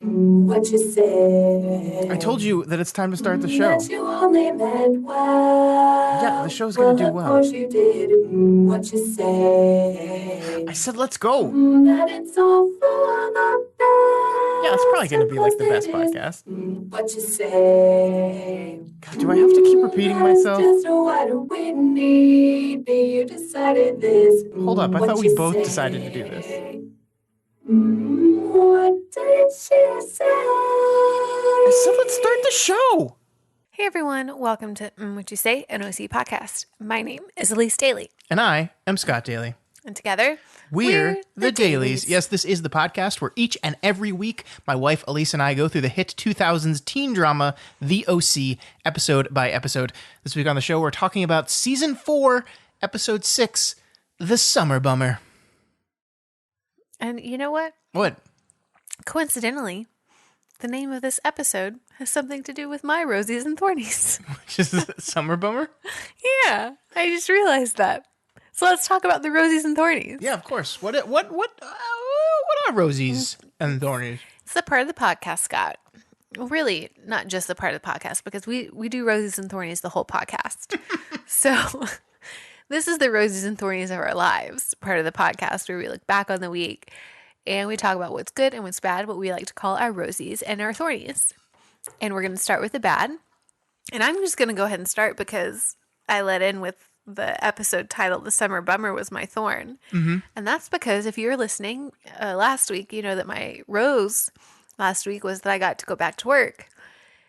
What you say? I told you that it's time to start the show. That you only meant well. Yeah, the show's gonna do Of well. course you did. What you say? I said let's go. That it's all for the best. Yeah, it's probably gonna be like the best Of course it podcast. is. What you say? God, do I have to keep repeating That is myself? just what we need. You decided this. Hold up, I What thought we you both say? decided to do this. What did she say? I said let's start the show. Hey everyone, welcome to What You Say, an OC podcast. My name is Elyse Daly, And I am Scott Daly. and together We're the Dailies. Yes, this is the podcast where each and every week my wife Elyse and I go through the hit 2000s teen drama The OC episode by episode. This week on the show we're talking about season 4, episode 6, The Summer Bummer. And you know what? What? Coincidentally, the name of this episode has something to do with my rosies and thornies. Just Summer Bummer? Yeah, I just realized that. So let's talk about the rosies and thornies. Yeah, of course. What are rosies and thornies? It's the part of the podcast, Scott. Really, not just the part of the podcast, because we do rosies and thornies the whole podcast. So this is the rosies and thornies of our lives, part of the podcast where we look back on the week and we talk about what's good and what's bad, what we like to call our rosies and our thornies. And we're going to start with the bad. And I'm just going to go ahead and start because I let in with the episode titled The Summer Bummer Was My Thorn. Mm-hmm. And that's because if you were listening last week, you know that my rose last week was that I got to go back to work.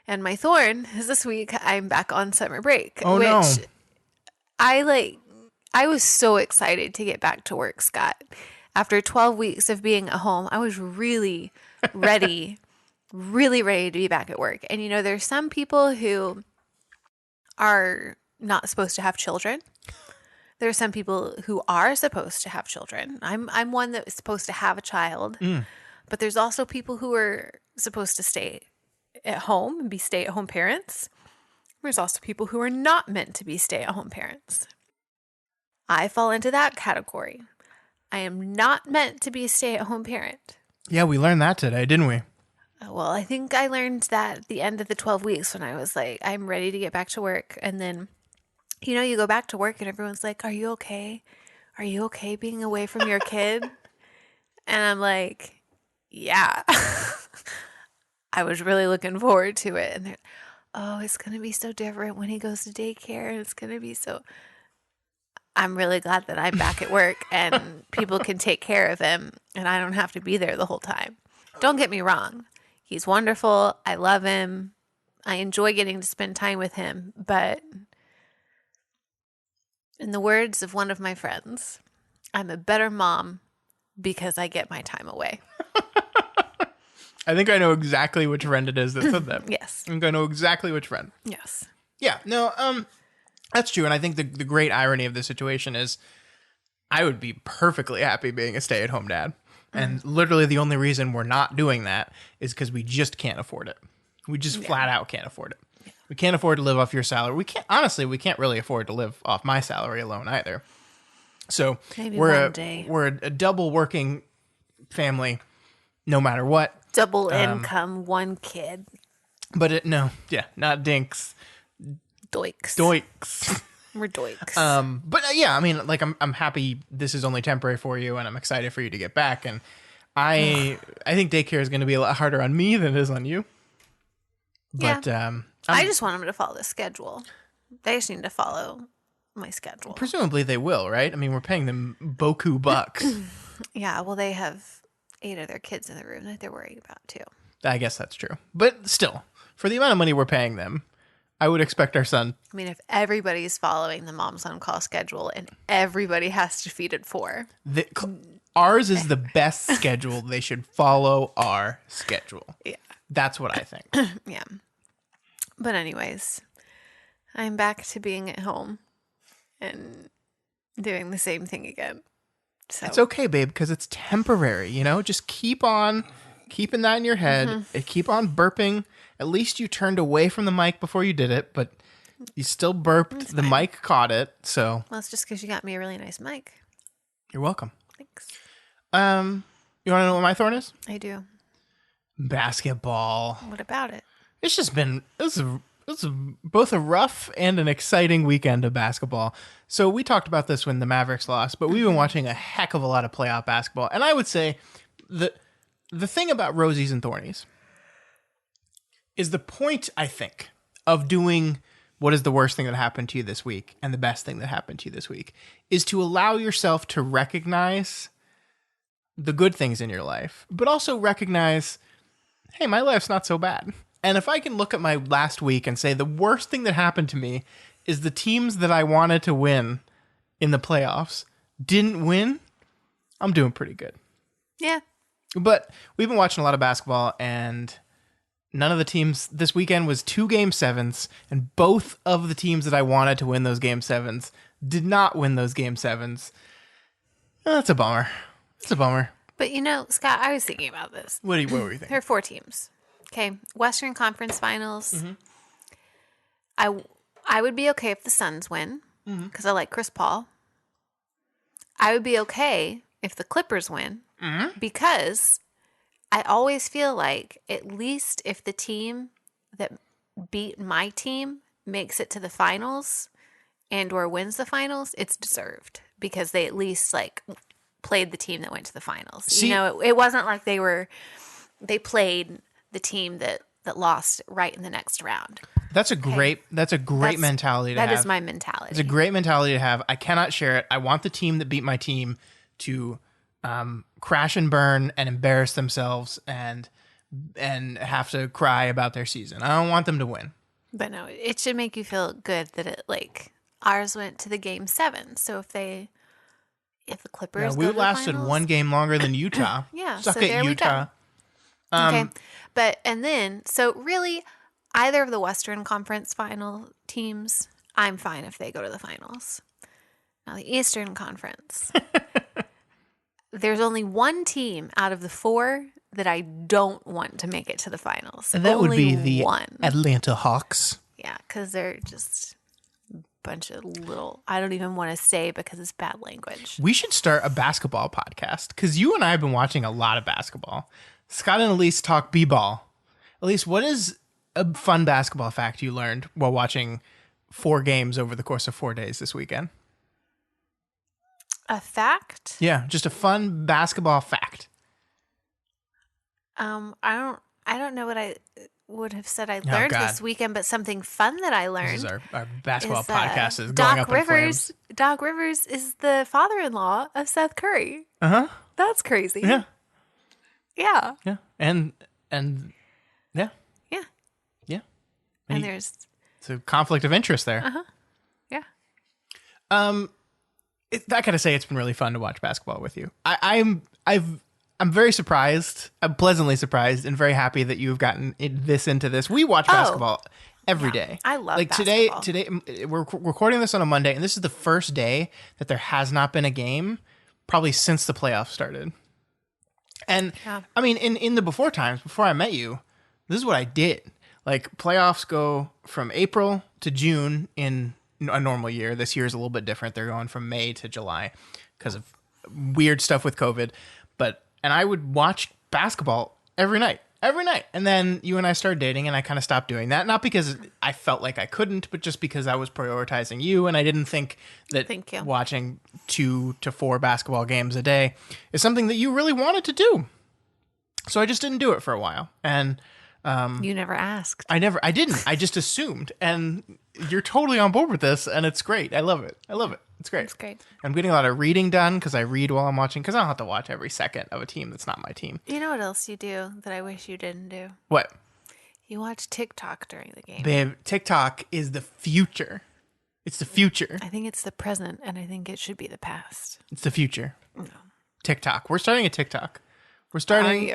And my thorn is this week I'm back on summer break. Oh, no. I was so excited to get back to work, Scott. After 12 weeks of being at home, I was really ready, really ready to be back at work. And you know, there's some people who are not supposed to have children. There are some people who are supposed to have children. I'm one that is supposed to have a child. But there's also people who are supposed to stay at home and be stay-at-home parents. There's also people who are not meant to be stay-at-home parents. I fall into that category. I am not meant to be a stay-at-home parent. Yeah, we learned that today, didn't we? Well, I think I learned that at the end of the 12 weeks when I was like, I'm ready to get back to work. And then, you know, you go back to work and everyone's like, are you okay? Are you okay being away from your kid? And I'm like, yeah. I was really looking forward to it. And they're, oh, it's going to be so different when he goes to daycare. And it's going to be so... I'm really glad that I'm back at work and people can take care of him and I don't have to be there the whole time. Don't get me wrong. He's wonderful. I love him. I enjoy getting to spend time with him. But in the words of one of my friends, I'm a better mom because I get my time away. I think I know exactly which friend it is that said that. Yes. I think I know exactly which friend. Yes. Yeah, no, that's true. And I think the great irony of this situation is I would be perfectly happy being a stay-at-home dad. And literally the only reason we're not doing that is because we just can't afford it. We just flat out can't afford it. We can't afford to live off your salary. We can't really afford to live off my salary alone either. So Maybe we're one day. we're a double working family no matter what. Double income, one kid. But not dinks. Doiks. Doiks. We're doiks. But yeah, I mean, like I'm happy this is only temporary for you, and I'm excited for you to get back. And I think daycare is going to be a lot harder on me than it is on you. But I just want them to follow the schedule. They just need to follow my schedule. Presumably they will, right? I mean, we're paying them boku bucks. Yeah, well, they have 8 of their kids in the room that they're worried about too. I guess that's true. But still, for the amount of money we're paying them, I would expect our son. I mean, if everybody's following the mom's on call schedule and everybody has to feed at 4. Ours is the best schedule. They should follow our schedule. Yeah. That's what I think. Yeah. But anyways, I'm back to being at home and doing the same thing again. So It's okay, babe, because it's temporary, you know? Just keep on keeping that in your head. Keep on burping. At least you turned away from the mic before you did it, but you still burped. The mic caught it, so. Well, it's just because you got me a really nice mic. You're welcome. Thanks. You want to know what my thorn is? I do. Basketball. What about it? It's just been this is both a rough and an exciting weekend of basketball. So we talked about this when the Mavericks lost, but we've been watching a heck of a lot of playoff basketball. And I would say the thing about Rosies and Thornies is the point, I think, of doing what is the worst thing that happened to you this week and the best thing that happened to you this week is to allow yourself to recognize the good things in your life, but also recognize, hey, my life's not so bad. And if I can look at my last week and say the worst thing that happened to me is the teams that I wanted to win in the playoffs didn't win, I'm doing pretty good. Yeah. But we've been watching a lot of basketball, and none of the teams this weekend was 2 Game 7s, and both of the teams that I wanted to win those Game 7s did not win those Game 7s. That's a bummer. It's a bummer. But Scott, I was thinking about this. What were you thinking? There are 4 teams. Okay, Western Conference Finals. I would be okay if the Suns win because I like Chris Paul. I would be okay if the Clippers win because I always feel like at least if the team that beat my team makes it to the finals and or wins the finals, it's deserved because they at least played the team that went to the finals. See, it wasn't like they played the team that lost right in the next round. That's a great mentality to have. That is my mentality. It's a great mentality to have. I cannot share it. I want the team that beat my team to crash and burn and embarrass themselves and have to cry about their season. I don't want them to win. But no, it should make you feel good that ours went to the Game 7. So if the Clippers we go to lasted the finals, 1 game longer than Utah. Yeah, Suck so it, there we Utah. go. Okay, so really, either of the Western Conference final teams, I'm fine if they go to the finals. Now the Eastern Conference, there's only one team out of the 4 that I don't want to make it to the finals. And that only would be the one. Atlanta Hawks. Yeah, because they're just a bunch of little, I don't even want to say because it's bad language. We should start a basketball podcast because you and I have been watching a lot of basketball. Scott and Elyse talk b-ball. Elyse, what is a fun basketball fact you learned while watching 4 games over the course of 4 days this weekend? A fact? Yeah, just a fun basketball fact. I don't know what I would have said I learned this weekend, but something fun that I learned. This is our basketball podcast is going Doc up Rivers, in flames. Doc Rivers is the father-in-law of Seth Curry. Uh-huh. That's crazy. Yeah. Yeah. Yeah. And yeah. Yeah. Yeah. And there's a conflict of interest there. Uh-huh. Yeah. I gotta say, it's been really fun to watch basketball with you. I'm very surprised. I'm pleasantly surprised and very happy that you've gotten into this. We watch basketball every day. I love basketball. Today we're recording this on a Monday, and this is the first day that there has not been a game probably since the playoffs started. And I mean, in the before times, before I met you, this is what I did. Playoffs go from April to June in a normal year. This year is a little bit different. They're going from May to July because of weird stuff with COVID. And I would watch basketball every night. And then you and I started dating, and I kind of stopped doing that. Not because I felt like I couldn't, but just because I was prioritizing you, and I didn't think that watching 2 to 4 basketball games a day is something that you really wanted to do. So I just didn't do it for a while. And you never asked. I didn't. I just assumed. And you're totally on board with this, and it's great. I love it. It's great. It's great. I'm getting a lot of reading done because I read while I'm watching, because I don't have to watch every second of a team that's not my team. You know what else you do that I wish you didn't do? What? You watch TikTok during the game. Babe, TikTok is the future. It's the future. I think it's the present, and I think it should be the past. It's the future. No. TikTok. We're starting a TikTok. We're starting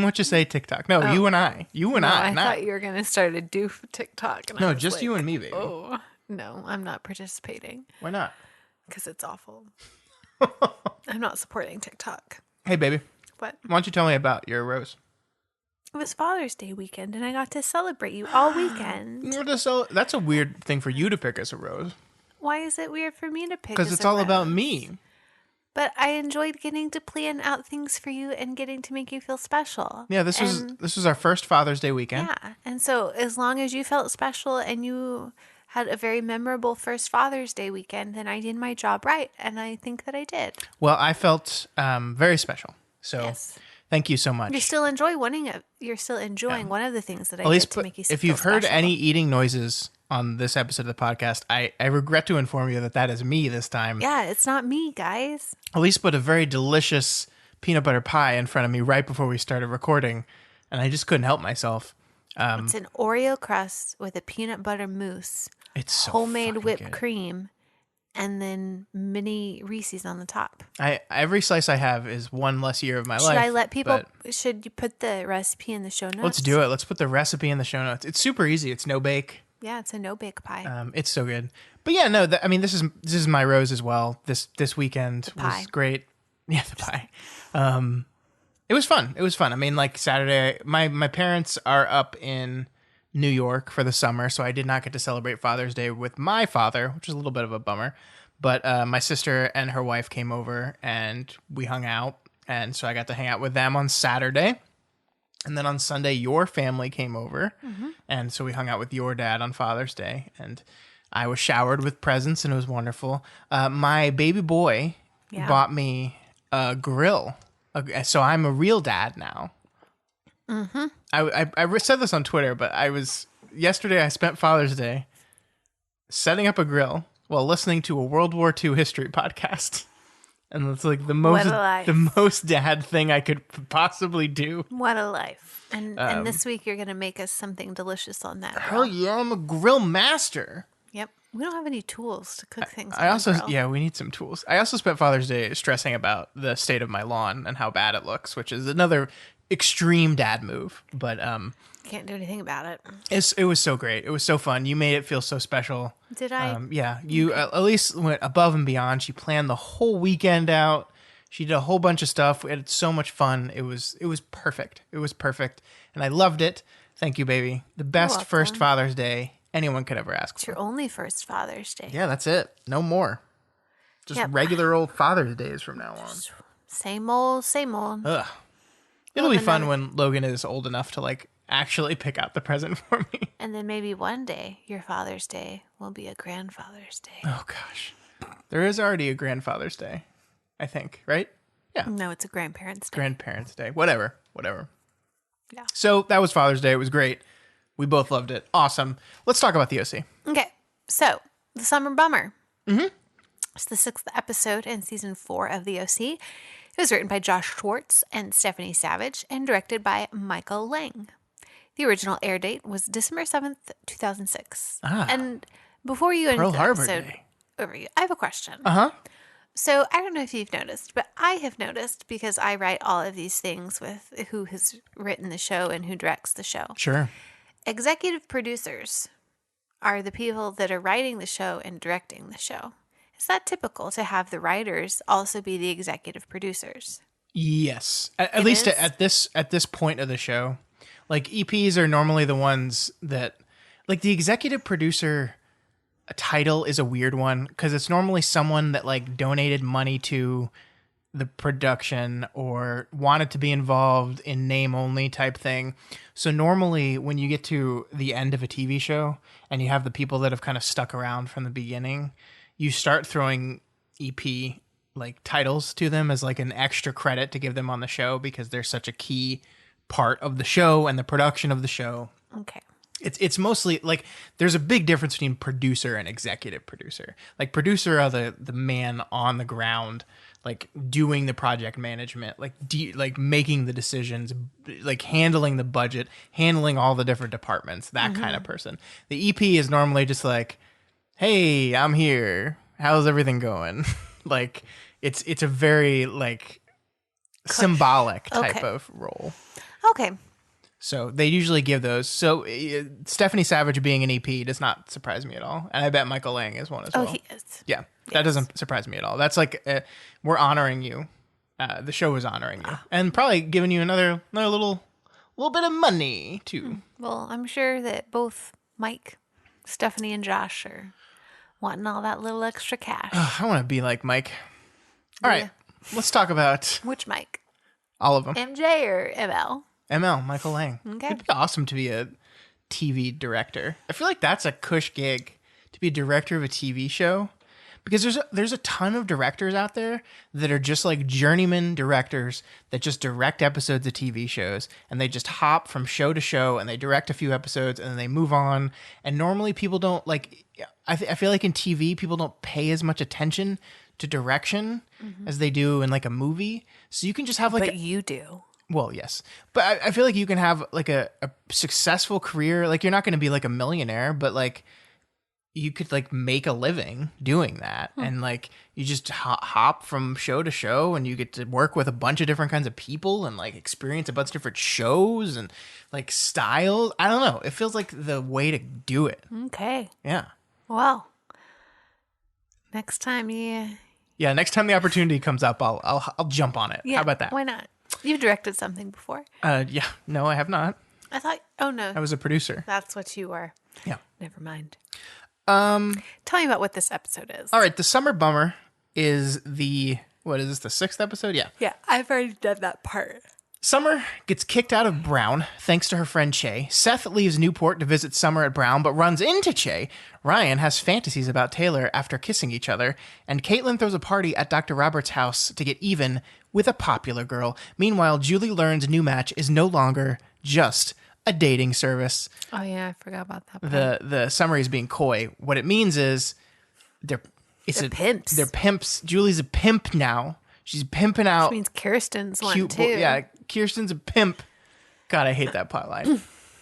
what you say TikTok. No, you and I. I thought you were going to start a doof TikTok. And no, just you and me, baby. Oh, no, I'm not participating. Why not? Because it's awful. I'm not supporting TikTok. Hey, baby. What? Why don't you tell me about your rose? It was Father's Day weekend, and I got to celebrate you all weekend. That's a weird thing for you to pick as a rose. Why is it weird for me to pick? Because it's all about me. But I enjoyed getting to plan out things for you and getting to make you feel special. Yeah, this was our first Father's Day weekend. Yeah. And so as long as you felt special and you had a very memorable first Father's Day weekend, then I did my job right. And I think that I did. Well, I felt very special. So Yes. thank you so much. You're still enjoying one of the things that I Elyse, did to make you feel if you've heard special. any eating noises on this episode of the podcast, I regret to inform you that is me this time. Yeah, it's not me, guys. Elyse put a very delicious peanut butter pie in front of me right before we started recording, and I just couldn't help myself. It's an Oreo crust with a peanut butter mousse, It's so homemade fucking whipped good. cream, and then mini Reese's on the top. Every slice I have is one less year of my life. Should I let people? but Should you put the recipe in the show notes? Let's do it. Let's put the recipe in the show notes. It's super easy. It's no bake. Yeah, it's a no bake pie. It's so good. But yeah, no. This is my rose as well. This weekend was great. Yeah, the pie. It was fun. I mean, like Saturday, my parents are up in New York for the summer, so I did not get to celebrate Father's Day with my father, which is a little bit of a bummer. But my sister and her wife came over and we hung out, and so I got to hang out with them on Saturday. And then on Sunday, your family came over, and so we hung out with your dad on Father's Day, and I was showered with presents, and it was wonderful. My baby boy bought me a grill, so I'm a real dad now. Mm-hmm. I said this on Twitter, but yesterday I spent Father's Day setting up a grill while listening to a World War II history podcast. And it's like the most dad thing I could possibly do. What a life. And this week you're going to make us something delicious on that grill. Hell yeah, I'm a grill master. Yep. We don't have any tools to cook things I on also, the grill. yeah, we need some tools. I also spent Father's Day stressing about the state of my lawn and how bad it looks, which is another extreme dad move. But can't do anything about it. it was so great. It was so fun. You made it feel so special. Did I? Yeah, you Elyse went above and beyond. She planned the whole weekend out. She did a whole bunch of stuff. We had so much fun. It was perfect. It was perfect, and I loved it. Thank you, baby. The best first Father's Day anyone could ever ask for. It's your only first Father's Day. Yeah, that's it. No more. Just regular old Father's Days from now on. Same old, same old. Ugh. It'll be fun when Logan is old enough to like actually pick out the present for me. And then maybe one day your Father's Day will be a grandfather's day. Oh gosh. There is already a grandfather's day, I think, right? Yeah. No, it's a grandparents' day. Grandparents' day. Whatever. Yeah. So that was Father's Day. It was great. We both loved it. Awesome. Let's talk about the OC. Okay. So, The Summer Bummer. Mm-hmm. It's the 6th episode in season 4 of the OC. It was written by Josh Schwartz and Stephanie Savage and directed by Michael Lang. The original air date was December 7th, 2006. And before you end Pearl the Harbor episode Day. overview, I have a question. Uh-huh. So I don't know if you've noticed, but I have noticed because I write all of these things with who has written the show and who directs the show. Sure. Executive producers are the people that are writing the show and directing the show. Is that typical to have the writers also be the executive producers? Yes. At least at this point of the show. Like EPs are normally the ones that like the executive producer title is a weird one because it's normally someone that like donated money to the production or wanted to be involved in name only type thing. So normally when you get to the end of a TV show and you have the people that have kind of stuck around from the beginning, you start throwing EP like titles to them as like an extra credit to give them on the show because they're such a key part of the show and the production of the show. Okay. It's mostly like there's a big difference between producer and executive producer. Like producer are the man on the ground, like doing the project management, like like making the decisions, like handling the budget, handling all the different departments, that kind of person. The EP is normally just like, hey, I'm here. How's everything going? Like it's a very like symbolic type of role. Okay. So they usually give those. So Stephanie Savage being an EP does not surprise me at all. And I bet Michael Lang is one as well. Oh, he is. Yeah, that doesn't surprise me at all. That's like, we're honoring you. The show is honoring you. And probably giving you another little bit of money, too. Well, I'm sure that both Mike, Stephanie, and Josh are wanting all that little extra cash. I want to be like Mike. All right, let's talk about Which Mike? all of them. MJ or ML? ML, Michael Lang. Okay. It'd be awesome to be a TV director. I feel like that's a cush gig, to be a director of a TV show. Because there's a ton of directors out there that are just like journeyman directors that just direct episodes of TV shows, and they just hop from show to show and they direct a few episodes and then they move on. And normally people don't like. I feel like in TV people don't pay as much attention to direction as they do in like a movie. So you can just have like. But you do. Well, yes, but I feel like you can have like a successful career. Like you're not going to be like a millionaire, but like. You could like make a living doing that, and like you just hop from show to show, and you get to work with a bunch of different kinds of people and like experience a bunch of different shows and like styles. I don't know. It feels like the way to do it. Okay. Yeah. Well, next time you. Yeah. Next time the opportunity comes up, I'll jump on it. Yeah, How about that? Why not? You've directed something before. Yeah. No, I have not. I thought. Oh no. I was a producer. That's what you were. Yeah. Never mind. Tell me about what this episode is. All right. The summer bummer is what is this? The 6th episode? Yeah. Yeah, I've already done that part. Summer gets kicked out of Brown thanks to her friend Che. Seth leaves Newport to visit Summer at Brown, but runs into Che. Ryan has fantasies about Taylor after kissing each other, and Caitlin throws a party at Dr. Roberts' house to get even with a popular girl. Meanwhile, Julie learns New Match is no longer just a dating service. Oh yeah, I forgot about that part. The summary is being coy. What it means is they're pimps. They're pimps. Julie's a pimp now. She's pimping out. Which means Kirsten's one cute too. Yeah, Kirsten's a pimp. God, I hate that plotline.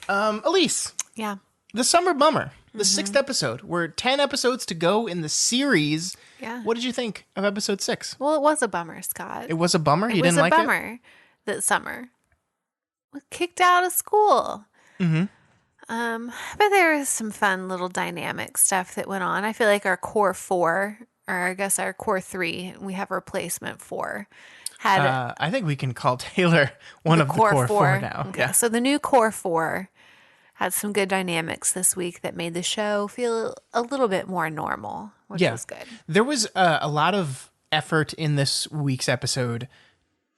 Elyse, Yeah. the summer bummer, the 6th episode. We're 10 episodes to go in the series. Yeah. What did you think of episode 6? Well, it was a bummer, Scott. It was a bummer. You It was didn't like a bummer that Summer was kicked out of school. Mm-hmm. But there was some fun little dynamic stuff that went on. I feel like our core 4, or I guess our core 3, we have a replacement 4. Had I think we can call Taylor one of the core 4 now. Okay, Yeah. so the new core 4 had some good dynamics this week that made the show feel a little bit more normal, which was good. There was a lot of effort in this week's episode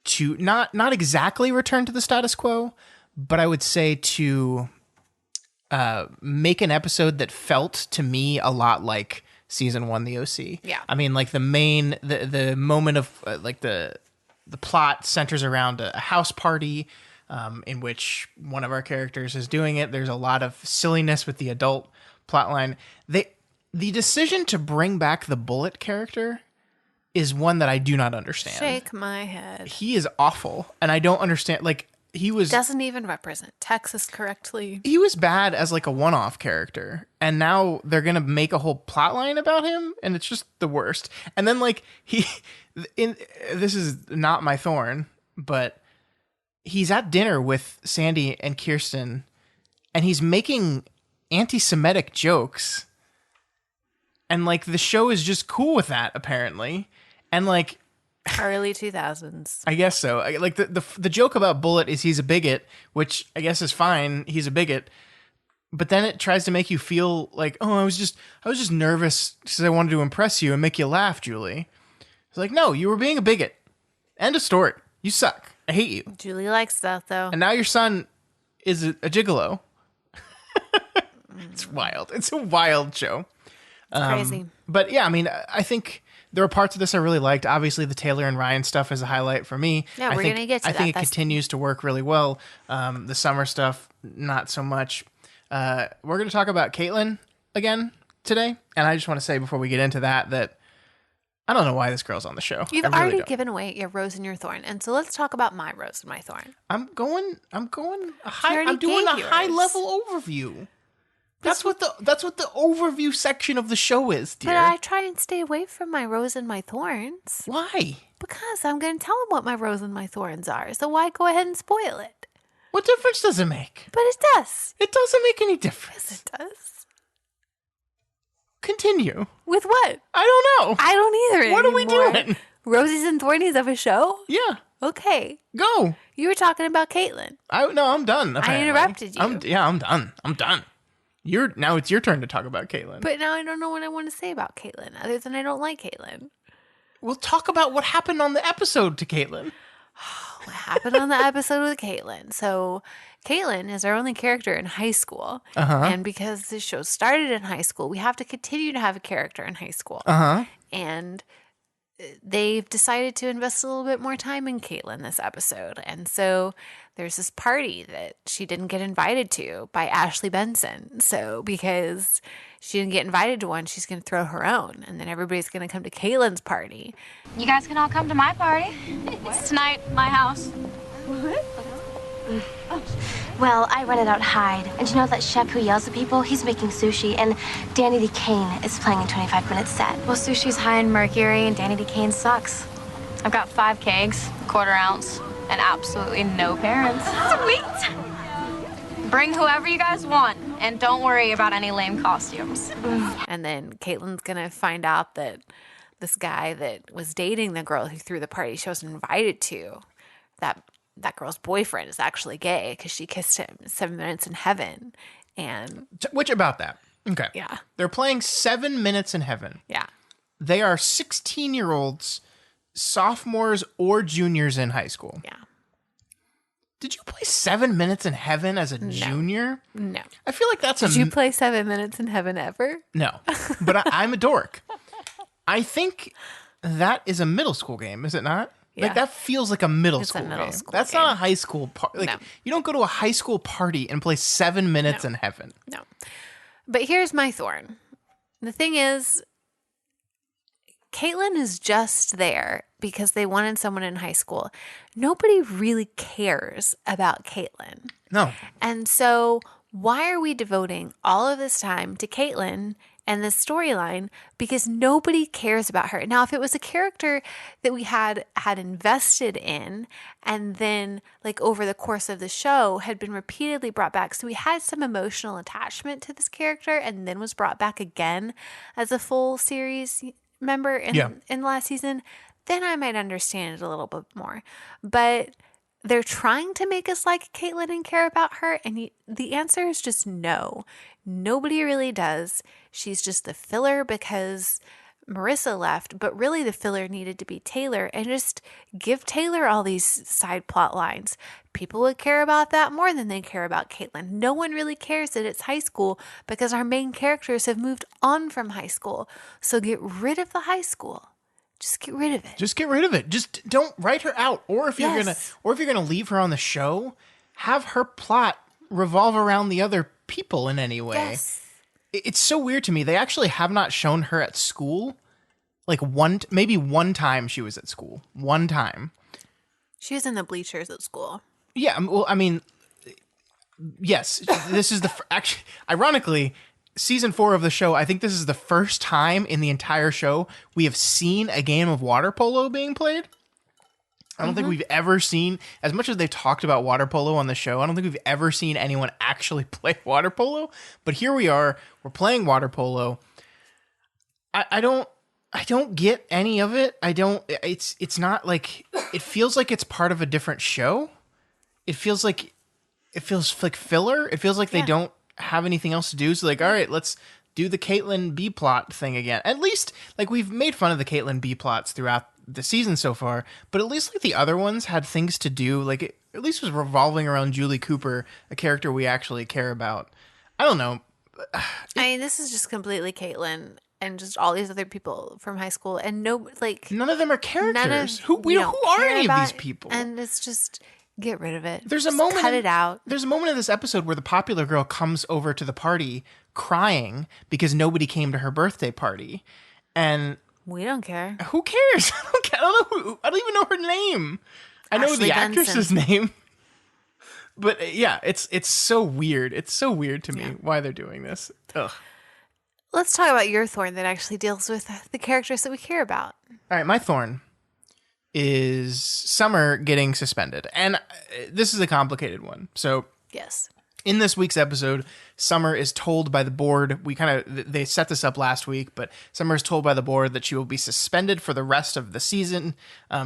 to not exactly return to the status quo, but I would say to make an episode that felt to me a lot like season 1, the OC. Yeah. I mean, like the moment of like the plot centers around a house party in which one of our characters is doing it. There's a lot of silliness with the adult plotline. The decision to bring back the Bullet character is one that I do not understand. Shake my head. He is awful, and I don't understand. Like he was Doesn't even represent Texas correctly. he was bad as like a one-off character, and now they're gonna make a whole plotline about him, and it's just the worst. And then like this is not my thorn, but he's at dinner with Sandy and Kirsten, and he's making anti-Semitic jokes, and like the show is just cool with that apparently, and like. Early 2000s. I guess so. Like the joke about Bullet is he's a bigot, which I guess is fine. He's a bigot, but then it tries to make you feel like, oh, I was just nervous because I wanted to impress you and make you laugh, Julie. It's like, no, you were being a bigot. End of story. You suck. I hate you. Julie likes that though. And now your son is a gigolo. It's wild. It's a wild show. Crazy. But yeah, I mean, I think there are parts of this I really liked. Obviously, the Taylor and Ryan stuff is a highlight for me. Yeah, I we're think, gonna get to I that. think it That's- continues to work really well. The summer stuff, not so much. We're going to talk about Caitlin again today. And I just want to say before we get into that I don't know why this girl's on the show. You've I really already don't. given away your rose and your thorn, and so let's talk about my rose and my thorn. I'm going high. already I'm doing a gave high yours. level overview. That's what the overview section of the show is, dear. But I try and stay away from my rose and my thorns Why? because I'm going to tell them what my rose and my thorns are. So why go ahead and spoil it? What difference does it make? But it does. It doesn't make any difference. Yes, it does. Continue. With what? I don't know. I don't either. What are we anymore. doing? Roses and thornies of a show? Yeah, Okay. go. You were talking about Caitlin. No, I'm done. Apparently. interrupted you. I'm done. I'm done. Now it's your turn to talk about Caitlin. But now I don't know what I want to say about Caitlin, other than I don't like Caitlin. We'll talk about what happened on the episode to Caitlin. What happened on the episode with Caitlin? So Caitlin is our only character in high school. And because this show started in high school, we have to continue to have a character in high school. And they've decided to invest a little bit more time in Caitlin this episode. And so there's this party that she didn't get invited to by Ashley Benson. So because she didn't get invited to one, she's going to throw her own. And then everybody's going to come to Caitlin's party. You guys can all come to my party. It's tonight, my house. What? Well, I rented out Hyde. And you know that chef who yells at people? He's making sushi, and Danny DeCane is playing a 25-minute set. Well, sushi's high in mercury, and Danny DeCane sucks. I've got 5 kegs, quarter ounce, and absolutely no parents. Sweet! Bring whoever you guys want, and don't worry about any lame costumes. And then Caitlin's going to find out that this guy that was dating the girl who threw the party she wasn't invited to, that girl's boyfriend is actually gay because she kissed him 7 minutes in heaven. And which about that? Okay. Yeah. They're playing 7 minutes in heaven. Yeah. They are 16-year-olds, sophomores or juniors in high school. Yeah. Did you play 7 minutes in heaven as a junior? No. I feel like that's Did you play 7 minutes in heaven ever? No, but I'm a dork. I think that is a middle school game, is it not? Yeah. Like that feels like a middle It's a school middle game. school That's game. not a high school party. Like No. you don't go to a high school party and play 7 minutes No. in heaven. No. But here's my thorn. The thing is, Caitlin is just there because they wanted someone in high school. Nobody really cares about Caitlin. No. And so why are we devoting all of this time to Caitlin and this storyline? Because nobody cares about her. Now, if it was a character that we had invested in and then like over the course of the show had been repeatedly brought back, so we had some emotional attachment to this character and then was brought back again as a full series member in last season, then I might understand it a little bit more. But they're trying to make us like Caitlin and care about her, and the answer is just no. Nobody really does. She's just the filler because Marissa left, but really the filler needed to be Taylor, and just give Taylor all these side plot lines. People would care about that more than they care about Caitlin. No one really cares that it's high school because our main characters have moved on from high school. So get rid of the high school. Just get rid of it. Just get rid of it. Just don't write her out. Or if you're gonna leave her on the show, have her plot revolve around the other people in any way. Yes. It's so weird to me. They actually have not shown her at school. Like maybe one time she was at school. One time. She was in the bleachers at school. Yeah. Well, I mean, yes. This is actually, ironically, season 4 of the show, I think this is the first time in the entire show we have seen a game of water polo being played. I don't think we've ever seen, as much as they've talked about water polo on the show, I don't think we've ever seen anyone actually play water polo. But here we are, we're playing water polo. I don't get any of it. It's not like, it feels like it's part of a different show. It feels like filler. It feels like they don't have anything else to do. So like, all right, let's do the Caitlin B plot thing again. At least like we've made fun of the Caitlin B plots throughout the season so far, but at least like the other ones had things to do. Like it at least was revolving around Julie Cooper, a character we actually care about. I don't know. I mean, this is just completely Caitlin and just all these other people from high school, and none of them are characters. Who are any of these people? And it's just get rid of it. There's a Just moment. cut it out. There's a moment in this episode where the popular girl comes over to the party crying because nobody came to her birthday party, and We don't care. who cares? I don't even know her name. I know Ashley the actress's Benson. name. But yeah, it's so weird. It's so weird to me why they're doing this. Ugh. Let's talk about your thorn that actually deals with the characters that we care about. All right, my thorn is Summer getting suspended. And this is a complicated one. So Yes. in this week's episode, Summer is told by the board, they set this up last week, but Summer is told by the board that she will be suspended for the rest of the season.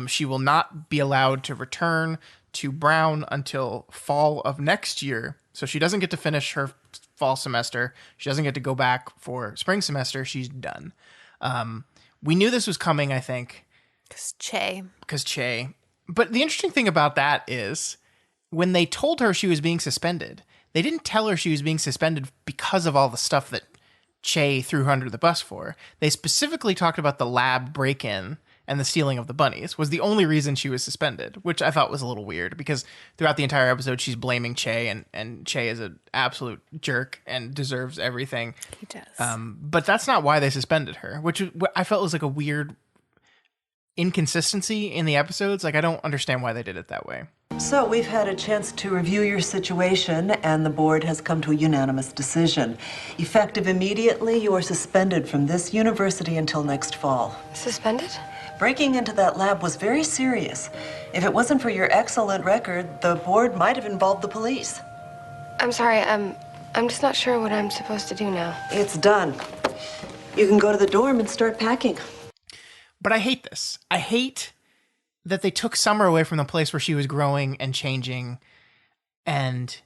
She will not be allowed to return to Brown until fall of next year. So she doesn't get to finish her fall semester. She doesn't get to go back for spring semester. She's done. We knew this was coming, I think. Because Che. But the interesting thing about that is when they told her she was being suspended, they didn't tell her she was being suspended because of all the stuff that Che threw her under the bus for. They specifically talked about the lab break-in and the stealing of the bunnies was the only reason she was suspended, which I thought was a little weird because throughout the entire episode, she's blaming Che, and Che is an absolute jerk and deserves everything. He does. But that's not why they suspended her, which I felt was like a weird inconsistency in the episodes. Like, I don't understand why they did it that way. So we've had a chance to review your situation, and the board has come to a unanimous decision. Effective immediately, you are suspended from this university until next fall. Suspended? Breaking into that lab was very serious. If it wasn't for your excellent record, the board might have involved the police. I'm sorry, I'm just not sure what I'm supposed to do now. It's done. You can go to the dorm and start packing. But I hate this. I hate that they took Summer away from the place where she was growing and changing, and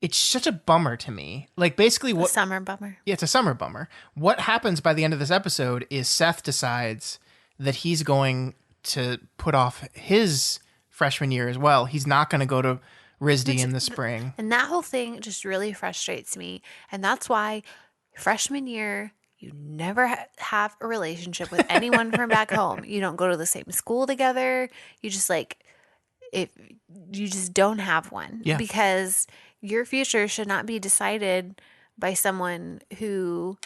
it's such a bummer to me. Like, basically what... A summer bummer. Yeah, it's a summer bummer. What happens by the end of this episode is Seth decides that he's going to put off his freshman year as well. He's not going to go to RISD in the spring. And that whole thing just really frustrates me. And that's why freshman year, you never have a relationship with anyone from back home. You don't go to the same school together. You just you just don't have one. Yeah. Because your future should not be decided by someone who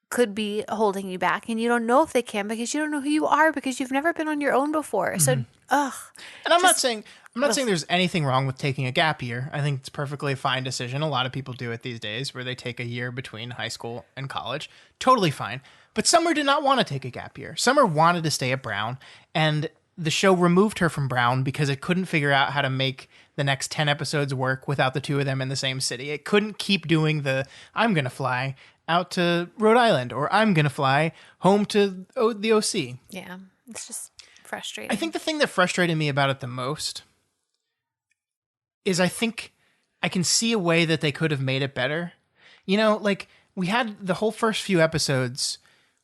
could be holding you back, and you don't know if they can because you don't know who you are because you've never been on your own before. So, And I'm not saying there's anything wrong with taking a gap year. I think it's perfectly fine decision. A lot of people do it these days where they take a year between high school and college. Totally fine. But Summer did not want to take a gap year. Summer wanted to stay at Brown, and the show removed her from Brown because it couldn't figure out how to make the next 10 episodes work without the two of them in the same city. It couldn't keep doing I'm going to fly out to Rhode Island, or I'm going to fly home to the OC. yeah, it's just frustrating. I think the thing that frustrated me about it the most is I think I can see a way that they could have made it better. You know, like, we had the whole first few episodes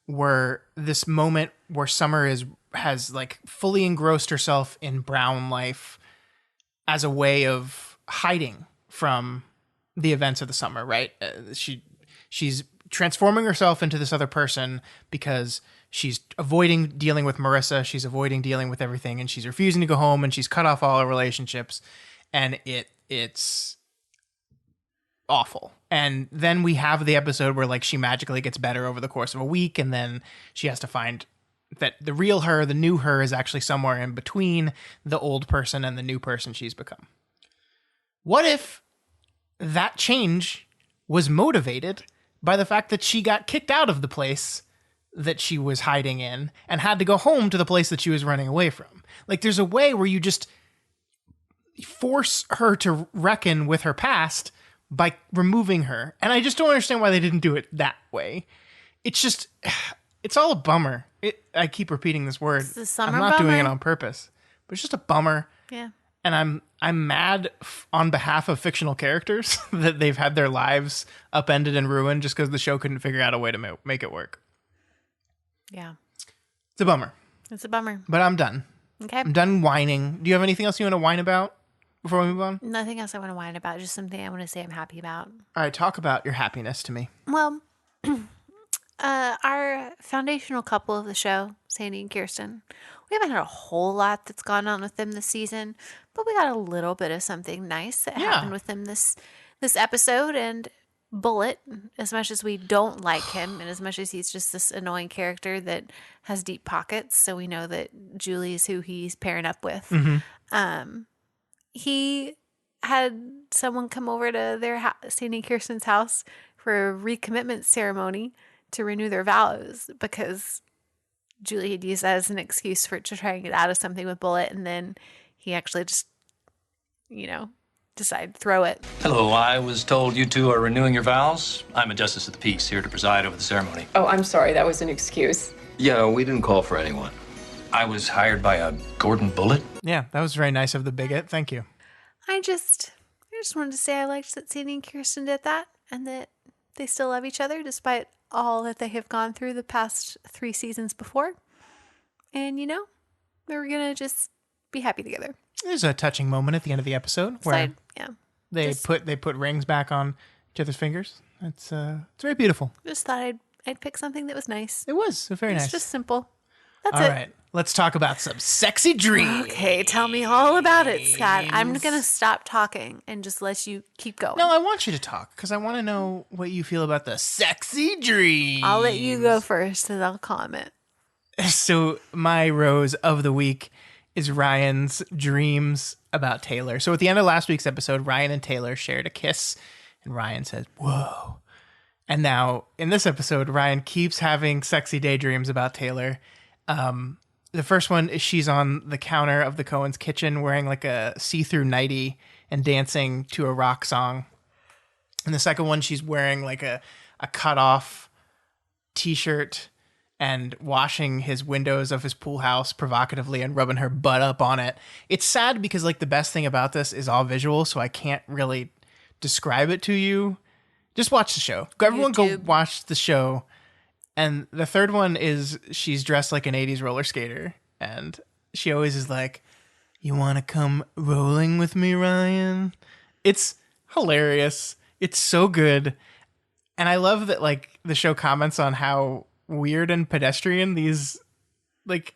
were this moment where Summer has like fully engrossed herself in Brown life as a way of hiding from the events of the summer, right? She's transforming herself into this other person because she's avoiding dealing with Marissa. She's avoiding dealing with everything, and she's refusing to go home, and she's cut off all her relationships, and it's awful. And then we have the episode where like she magically gets better over the course of a week, and then she has to find that the real her, the new her, is actually somewhere in between the old person and the new person she's become. What if that change was motivated by the fact that she got kicked out of the place that she was hiding in and had to go home to the place that she was running away from? Like, there's a way where you just force her to reckon with her past by removing her. And I just don't understand why they didn't do it that way. It's just, it's all a bummer. I keep repeating this word. It's a summer I'm not doing it bummer. on purpose, but it's just a bummer. Yeah. And I'm mad on behalf of fictional characters that they've had their lives upended and ruined just because the show couldn't figure out a way to make it work. Yeah. It's a bummer. It's a bummer. But I'm done. Okay. I'm done whining. Do you have anything else you want to whine about before we move on? Nothing else I want to whine about. Just something I want to say I'm happy about. All right, talk about your happiness to me. Well, our foundational couple of the show, Sandy and Kirsten, we haven't had a whole lot that's gone on with them this season, but we got a little bit of something nice that happened with them this episode. And Bullet, as much as we don't like him and as much as he's just this annoying character that has deep pockets, so we know that Julie is who he's pairing up with. Mm-hmm. He had someone come over to their Sandy and Kirsten's house for a recommitment ceremony to renew their vows because Julie had used that as an excuse to try and get out of something with Bullet, and then he actually just, decided to throw it. Hello, I was told you two are renewing your vows. I'm a justice of the peace here to preside over the ceremony. Oh, I'm sorry. That was an excuse. Yeah, we didn't call for anyone. I was hired by a Gordon Bullet. Yeah, that was very nice of the bigot. Thank you. I just wanted to say I liked that Sandy and Kirsten did that and that they still love each other despite all that they have gone through the past 3 seasons before. And, They're gonna just be happy together. There's a touching moment at the end of the episode where they put rings back on each other's fingers. It's very beautiful. Just thought I'd pick something that was nice. It was very nice. It's just simple. That's All it. right, let's talk about some sexy dreams. Okay, tell me all about it, Scott. I'm going to stop talking and just let you keep going. No, I want you to talk because I want to know what you feel about the sexy dreams. I'll let you go first and I'll comment. So my rose of the week is Ryan's dreams about Taylor. So at the end of last week's episode, Ryan and Taylor shared a kiss, and Ryan said, "Whoa." And now in this episode, Ryan keeps having sexy daydreams about Taylor. The first one is she's on the counter of the Cohen's kitchen wearing like a see-through nightie and dancing to a rock song. And the second one, she's wearing like a cut-off t-shirt and washing his windows of his pool house provocatively and rubbing her butt up on it. It's sad because like the best thing about this is all visual, so I can't really describe it to you. Just watch the show. Everyone go watch the show. And the third one is she's dressed like an 80s roller skater. And she always is like, "You want to come rolling with me, Ryan?" It's hilarious. It's so good. And I love that like the show comments on how weird and pedestrian these, like,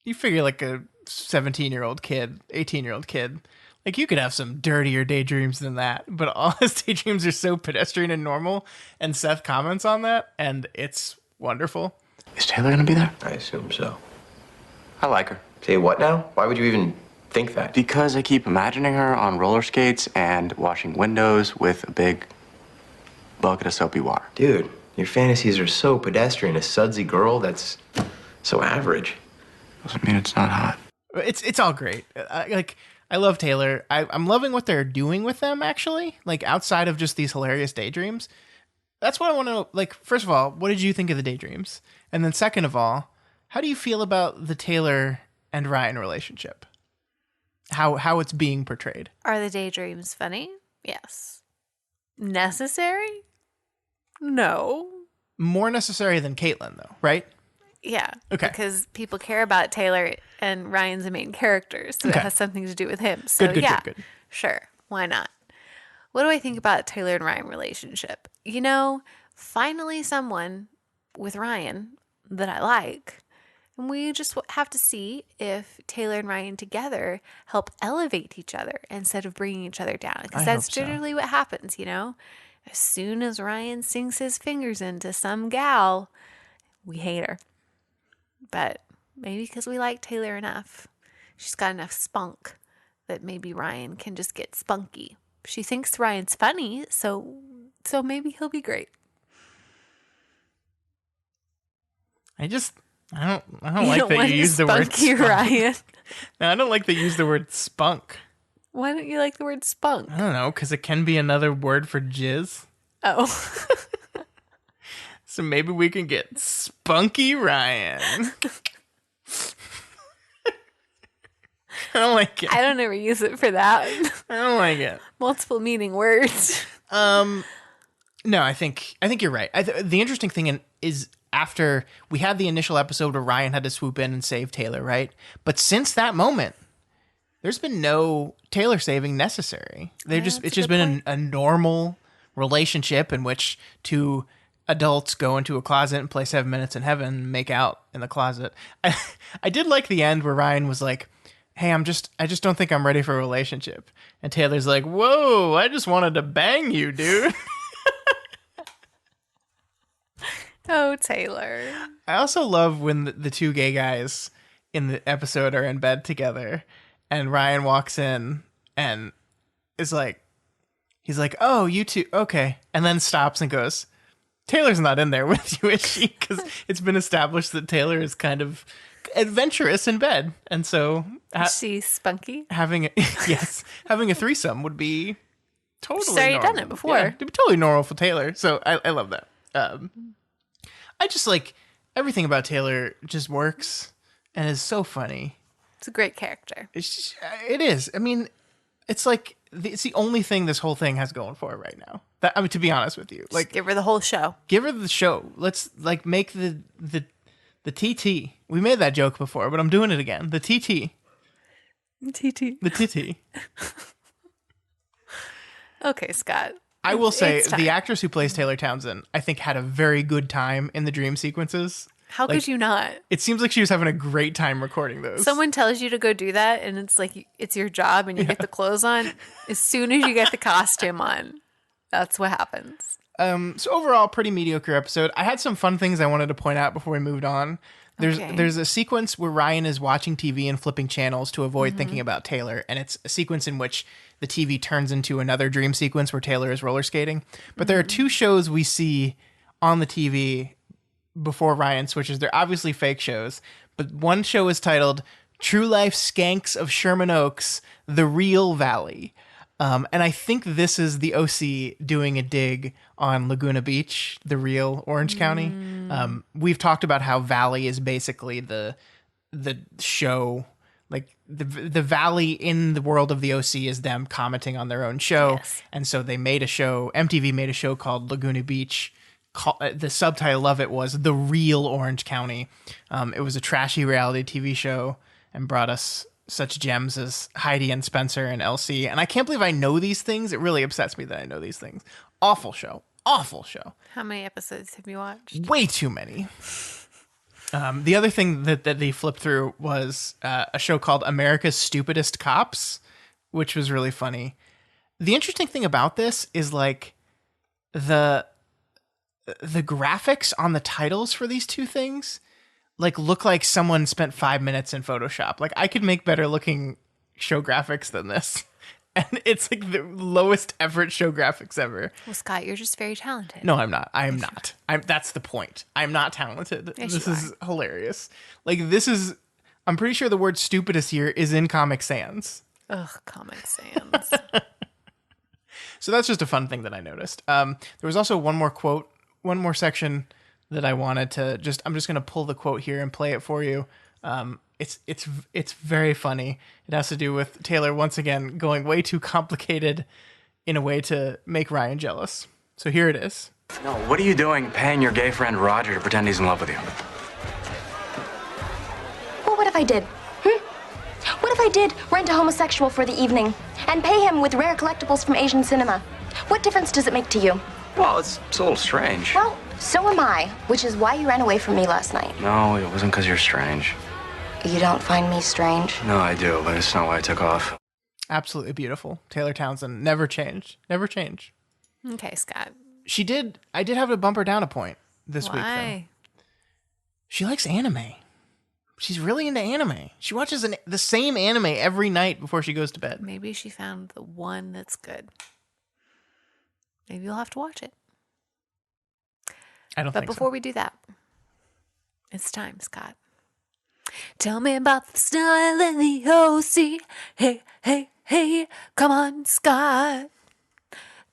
you figure like a 17-year-old kid, 18-year-old kid, like you could have some dirtier daydreams than that, but all his daydreams are so pedestrian and normal, and Seth comments on that, and it's wonderful. Is Taylor gonna be there? I assume so. I like her. Say what now? Why would you even think that? Because I keep imagining her on roller skates and washing windows with a big bucket of soapy water. Dude, your fantasies are so pedestrian. A sudsy girl that's so average. Doesn't mean it's not hot. It's all great. I love Taylor. I'm loving what they're doing with them, actually. Like, outside of just these hilarious daydreams. That's what I want to know. Like, first of all, what did you think of the daydreams? And then second of all, how do you feel about the Taylor and Ryan relationship? How it's being portrayed? Are the daydreams funny? Yes. Necessary? No. More necessary than Caitlyn, though, right? Yeah. Okay. Because people care about Taylor and Ryan's the main character, so it has something to do with him. So good. Sure. Why not? What do I think about Taylor and Ryan relationship? You know, finally someone with Ryan that I like. And we just have to see if Taylor and Ryan together help elevate each other instead of bringing each other down. Because that's generally what happens, you know? As soon as Ryan sinks his fingers into some gal, we hate her. But maybe because we like Taylor enough. She's got enough spunk that maybe Ryan can just get spunky. She thinks Ryan's funny, so maybe he'll be great. I don't like that you use the word spunk. Ryan. No, I don't like that you use the word spunk. Why don't you like the word spunk? I don't know, because it can be another word for jizz. Oh. So maybe we can get Spunky Ryan. I don't like it. I don't ever use it for that. I don't like it. Multiple meaning words. No, I think you're right. The interesting thing is after we had the initial episode where Ryan had to swoop in and save Taylor, right? But since that moment, there's been no Taylor saving necessary. It's just been a normal relationship in which two adults go into a closet and play 7 Minutes in Heaven and make out in the closet. I did like the end where Ryan was like, "Hey, I just don't think I'm ready for a relationship." And Taylor's like, "Whoa, I just wanted to bang you, dude." Oh, Taylor. I also love when the two gay guys in the episode are in bed together and Ryan walks in and is like, he's like, "Oh, you two, okay." And then stops and goes, "Taylor's not in there with you, is she?" Because it's been established that Taylor is kind of adventurous in bed. And so... Is she spunky? Having a threesome would be totally She's already normal. done it before. Yeah, it'd be totally normal for Taylor. So I love that. I just like everything about Taylor just works and is so funny. It's a great character. It is. I mean, it's like it's the only thing this whole thing has going for it right now. To be honest with you, like, just give her the whole show. Give her the show. Let's like make the The TT. We made that joke before, but I'm doing it again. The TT. TT. The TT. Okay, Scott. I will say It's time. the actress who plays Taylor Townsend, I think, had a very good time in the dream sequences. How could you not? It seems like she was having a great time recording those. Someone tells you to go do that, and it's like it's your job, and you get the clothes on. As soon as you get the costume on, that's what happens. So overall, pretty mediocre episode. I had some fun things I wanted to point out before we moved on. There's a sequence where Ryan is watching TV and flipping channels to avoid thinking about Taylor, and it's a sequence in which the TV turns into another dream sequence where Taylor is roller skating. But there are two shows we see on the TV before Ryan switches. They're obviously fake shows, but one show is titled True Life Skanks of Sherman Oaks, The Real Valley. And I think this is the OC doing a dig on Laguna Beach, the real Orange County. We've talked about how Valley is basically the show, like the Valley in the world of the OC is them commenting on their own show. Yes. And so they made a show, MTV made a show called Laguna Beach. The subtitle of it was The Real Orange County. It was a trashy reality TV show and brought us such gems as Heidi and Spencer and Elsie. And I can't believe I know these things. It really upsets me that I know these things. Awful show. Awful show. How many episodes have you watched? Way too many. The other thing that they flipped through was a show called America's Stupidest Cops, which was really funny. The interesting thing about this is like the graphics on the titles for these two things like look like someone spent 5 minutes in Photoshop. Like I could make better looking show graphics than this. And it's like the lowest effort show graphics ever. Well, Scott, you're just very talented. No, I'm not. I'm not. That's the point. I'm not talented. Yes, this you is hilarious. Like I'm pretty sure the word stupidest here is in Comic Sans. Ugh, Comic Sans. So that's just a fun thing that I noticed. There was also one more section that I wanted to I'm just going to pull the quote here and play it for you. It's very funny. It has to do with Taylor once again going way too complicated in a way to make Ryan jealous. So here it is. No, what are you doing paying your gay friend Roger to pretend he's in love with you? Well, what if I did? What if I did rent a homosexual for the evening and pay him with rare collectibles from Asian cinema? What difference does it make to you? Well, it's a little strange. Well, so am I, which is why you ran away from me last night. No, it wasn't because you're strange. You don't find me strange? No, I do, but it's not why I took off. Absolutely beautiful. Taylor Townsend never changed. Never changed. Okay, Scott. I did have to bump her down a point this week, though. Why? She likes anime. She's really into anime. She watches the same anime every night before she goes to bed. Maybe she found the one that's good. Maybe you'll have to watch it. I don't think so. But before we do that, it's time, Scott. Tell me about the style in the OC. Hey, hey, hey, come on, Scott.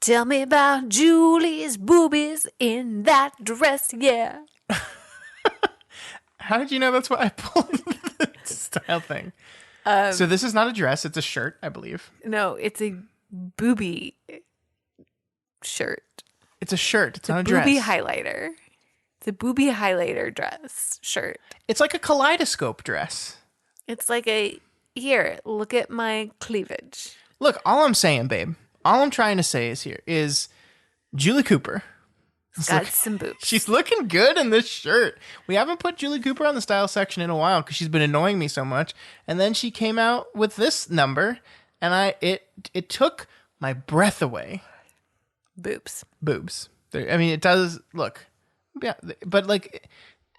Tell me about Julie's boobies in that dress, yeah. How did you know that's what I pulled the style thing? So this is not a dress, it's a shirt, I believe. No, it's a booby shirt. It's a shirt, it's not a dress. Booby highlighter. It's a booby highlighter dress shirt. It's like a kaleidoscope dress. It's like here, look at my cleavage. Look, all I'm saying, babe, all I'm trying to say is Julie Cooper. Got some boobs. She's looking good in this shirt. We haven't put Julie Cooper on the style section in a while because she's been annoying me so much. And then she came out with this number, and it took my breath away. Boobs. It does look, yeah, but like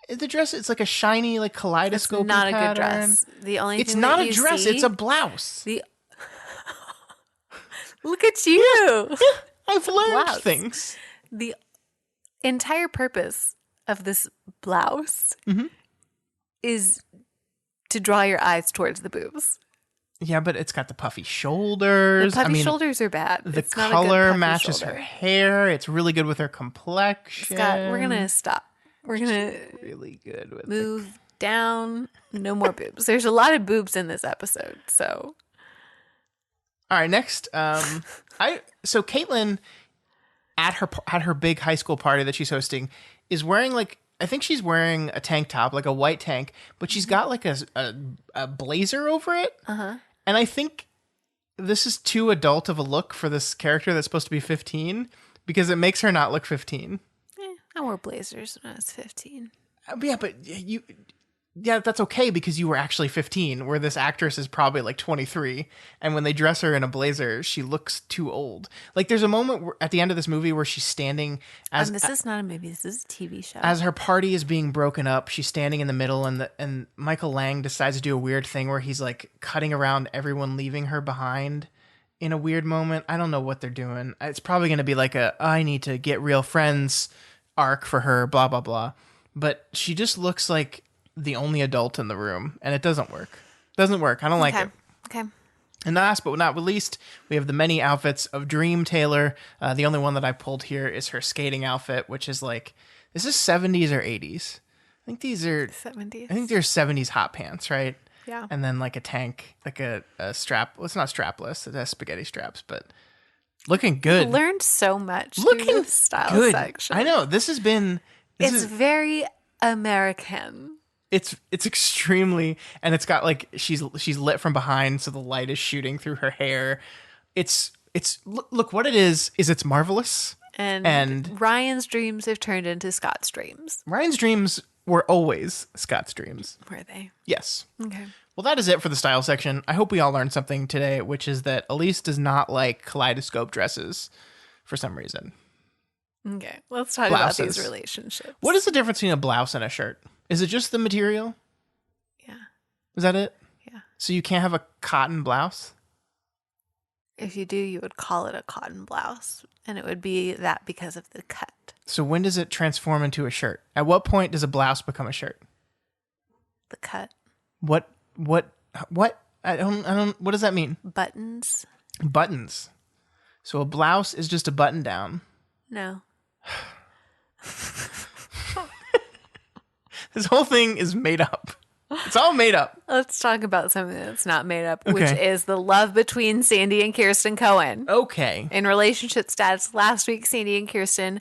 the dress, it's like a shiny, like kaleidoscope. It's not a good dress. The only it's thing not that a dress. See, it's a blouse. Look at you. Yeah, I've learned things. The entire purpose of this blouse is to draw your eyes towards the boobs. Yeah, but it's got the puffy shoulders. The puffy shoulders are bad. The it's color matches her hair. It's really good with her complexion. Scott, we're going to stop. We're going to really good with move down. No more boobs. There's a lot of boobs in this episode, so. All right, next. So Caitlin at her big high school party that she's hosting is wearing like I think she's wearing a tank top, like a white tank, but she's got like a blazer over it. Uh-huh. And I think this is too adult of a look for this character that's supposed to be 15 because it makes her not look 15. I wore blazers when I was 15. Yeah, but that's okay because you were actually 15, where this actress is probably like 23. And when they dress her in a blazer, she looks too old. Like there's a moment at the end of this movie where she's standing as this is not a movie. This is a TV show. as her party is being broken up. She's standing in the middle, and Michael Lang decides to do a weird thing where he's like cutting around everyone leaving her behind in a weird moment. I don't know what they're doing. It's probably going to be like I need to get real friends arc for her, blah, blah, blah. But she just looks like the only adult in the room, and it doesn't work. Doesn't work. I don't like it. Okay. And last but not least, we have the many outfits of Dream Taylor. The only one that I pulled here is her skating outfit, which is like, is this 70s or 80s? I think these are 70s. I think they're 70s hot pants, right? Yeah. And then like a tank, like a strap. Well, it's not strapless. It has spaghetti straps, but looking good. Learned so much. Looking through the style good. section. I know. This has been... It's very American. It's extremely, and it's got like she's lit from behind, so the light is shooting through her hair. It's look what it is it's marvelous. And Ryan's dreams have turned into Scott's dreams. Ryan's dreams were always Scott's dreams. Were they? Yes. Okay. Well, that is it for the style section. I hope we all learned something today, which is that Elyse does not like kaleidoscope dresses for some reason. Okay. Let's talk Blouses. about these relationships. What is the difference between a blouse and a shirt? Is it just the material? Yeah. Is that it? Yeah. So you can't have a cotton blouse? If you do, you would call it a cotton blouse, and it would be that because of the cut. So when does it transform into a shirt? At what point does a blouse become a shirt? The cut. What? I don't, what does that mean? Buttons. Buttons. So a blouse is just a button down. No. This whole thing is made up. It's all made up. Let's talk about something that's not made up, which Okay. is the love between Sandy and Kirsten Cohen. Okay. In relationship stats, last week, Sandy and Kirsten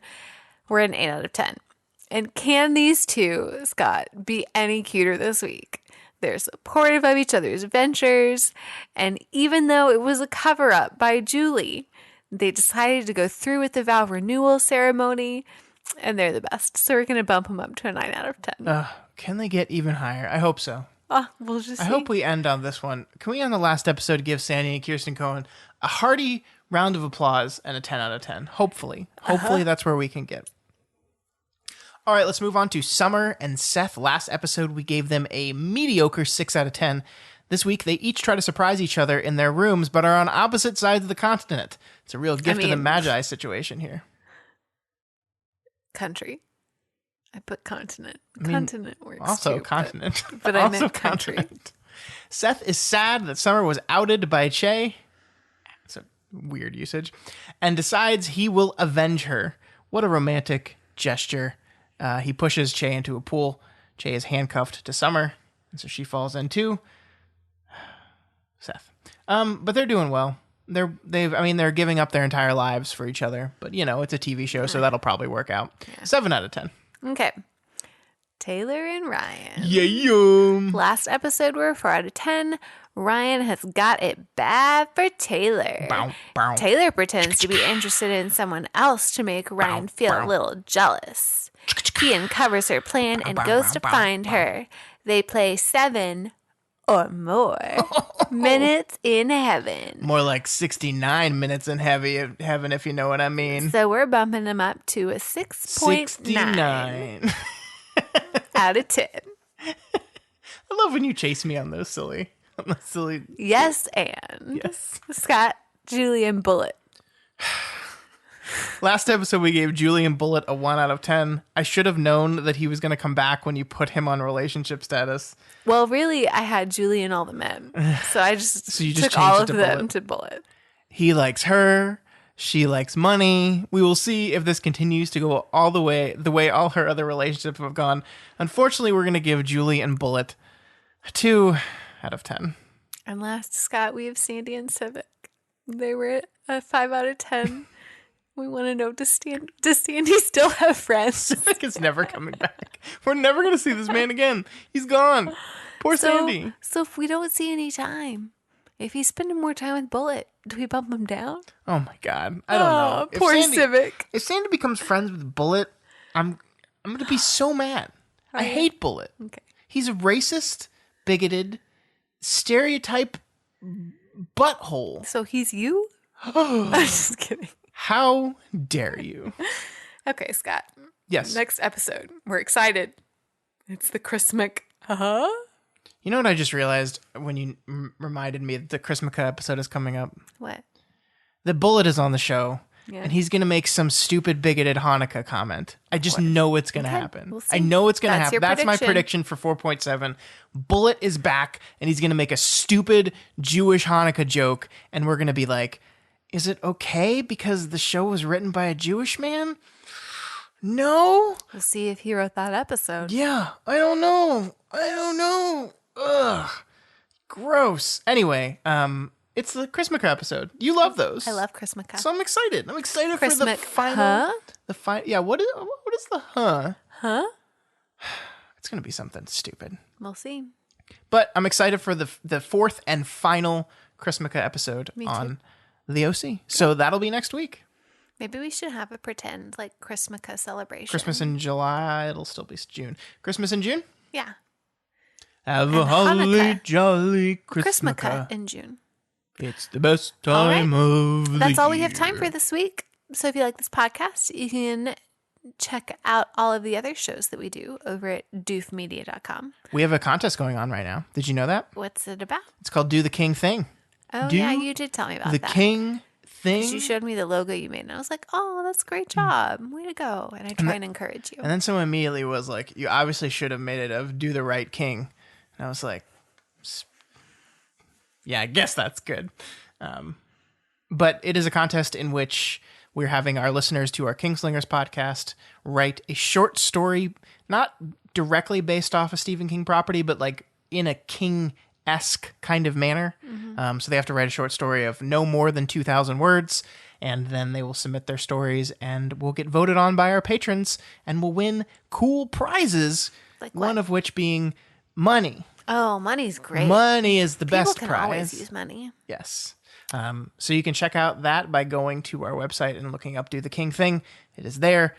were an 8 out of 10. And can these two, Scott, be any cuter this week? They're supportive of each other's ventures. And even though it was a cover-up by Julie, they decided to go through with the vow renewal ceremony. And they're the best. So we're going to bump them up to a 9 out of 10. Can they get even higher? I hope so. We'll just see. I hope we end on this one. Can we, on the last episode, give Sandy and Kirsten Cohen a hearty round of applause and a 10 out of 10? Hopefully. Hopefully that's where we can get. All right, let's move on to Summer and Seth. Last episode, we gave them a mediocre 6 out of 10. This week, they each try to surprise each other in their rooms, but are on opposite sides of the continent. It's a real gift of the Magi situation here. Country. I put continent. Continent works Also too, continent. But I Also meant country. continent. Seth is sad that Summer was outed by Che. It's a weird usage. And decides he will avenge her. What a romantic gesture. He pushes Che into a pool. Che is handcuffed to Summer, and so she falls in too. Seth. But they're doing well. They're giving up their entire lives for each other. But, it's a TV show, so that'll probably work out. Yeah. 7 out of 10. Okay. Taylor and Ryan. Yeah. Last episode were 4 out of 10. Ryan has got it bad for Taylor. Bow, bow. Taylor pretends to be interested in someone else to make Ryan feel a little jealous. He uncovers her plan and goes to find her. They play 7 or more minutes in heaven. More like 69 minutes in heaven, if you know what I mean. So we're bumping them up to a 6.9 69. out of 10. I love when you chase me on those silly. Yes, and Yes. Scott, Julian Bullet. Last episode, we gave Julian Bullet a 1 out of 10. I should have known that he was going to come back when you put him on relationship status. Well, really, I had Julie and all the men. So I just, So you just took all of changed it to them Bullet. to Bullet. He likes her. She likes money. We will see if this continues to go all the way all her other relationships have gone. Unfortunately, we're going to give Julie and Bullet a 2 out of 10. And last, Scott, we have Sandy and Civic. They were a 5 out of 10. We want to know, does Sandy still have friends? Civic is never coming back. We're never going to see this man again. He's gone. Poor Sandy. So if we don't see any time, if he's spending more time with Bullet, do we bump him down? Oh my God. I don't know. Poor Civic. If Sandy becomes friends with Bullet, I'm going to be so mad. I hate Bullet. Okay. He's a racist, bigoted, stereotype butthole. So he's you? I'm just kidding. How dare you? Okay, Scott. Yes. Next episode. We're excited. It's the Christmas. You know what I just realized when you reminded me that the Christmas episode is coming up? What? The Bullet is on the show, Yeah. and he's going to make some stupid, bigoted Hanukkah comment. I just know it's going to happen. We'll see. I know it's going to That's happen. your That's my prediction. prediction for 4.7. Bullet is back, and he's going to make a stupid Jewish Hanukkah joke, and we're going to be like, is it okay because the show was written by a Jewish man? No? We'll see if he wrote that episode. Yeah, I don't know. Ugh. Gross. Anyway, it's the Christmas episode. You love those. I love Christmas. So I'm excited. I'm excited for the Christmas, final. Yeah, what is the Huh? It's gonna be something stupid. We'll see. But I'm excited for the fourth and final Christmas episode Me too. on the OC. So that'll be next week. Maybe we should have a pretend like Christmas celebration. Christmas in July. It'll still be June. Christmas in June. Yeah. Have And a holly Hanukkah. jolly Christmas Christmas. in June. It's the best All right. time of the That's all we have year. time for this week. So if you like this podcast, you can check out all of the other shows that we do over at doofmedia.com. We have a contest going on right now. Did you know that? What's it about? It's called Do the King Thing. Oh, Do yeah, you did tell me about the that. King 'Cause Thing. you showed me the logo you made, and I was like, oh, that's a great job. Way to go. And I try and encourage you. And then someone immediately was like, you obviously should have made it of Do the Right King. And I was like, yeah, I guess that's good. But it is a contest in which we're having our listeners to our Kingslingers podcast write a short story, not directly based off a Stephen King property, but like in a King-esque kind of manner. So they have to write a short story of no more than 2,000 words, and then they will submit their stories, and we'll get voted on by our patrons, and we'll win cool prizes, Like what? one of which being money. Oh, money's great. Money is the People best can prize. always use money. Yes. So you can check out that by going to our website and looking up Do the King Thing. It is there.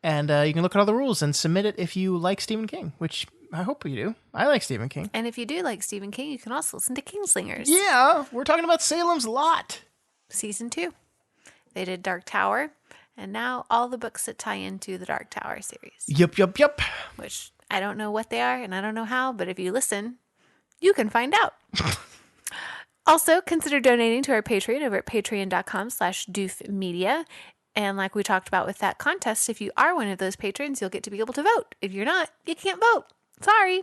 And you can look at all the rules and submit it if you like Stephen King, which I hope you do. I like Stephen King. And if you do like Stephen King, you can also listen to Kingslingers. Yeah, we're talking about Salem's Lot. Season 2. They did Dark Tower, and now all the books that tie into the Dark Tower series, Yup. which I don't know what they are and I don't know how, but if you listen, you can find out. Also, consider donating to our Patreon over at patreon.com/doofmedia. And like we talked about with that contest, if you are one of those patrons, you'll get to be able to vote. If you're not, you can't vote. Sorry.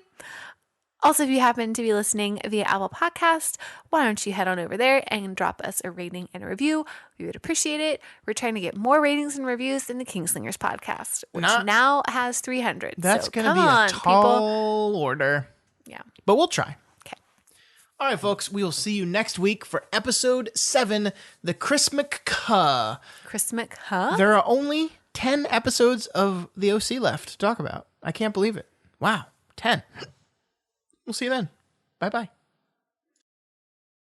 Also, if you happen to be listening via Apple Podcast, why don't you head on over there and drop us a rating and a review? We would appreciate it. We're trying to get more ratings and reviews than the Kingslingers podcast, which now has 300. That's so going to come be a on, tall order. Yeah. But we'll try. Okay. All right, folks. We will see you next week for episode 7, The Christmas Cuh. Christmas, huh? There are only 10 episodes of The OC left to talk about. I can't believe it. Wow. 10. We'll see you then. Bye-bye.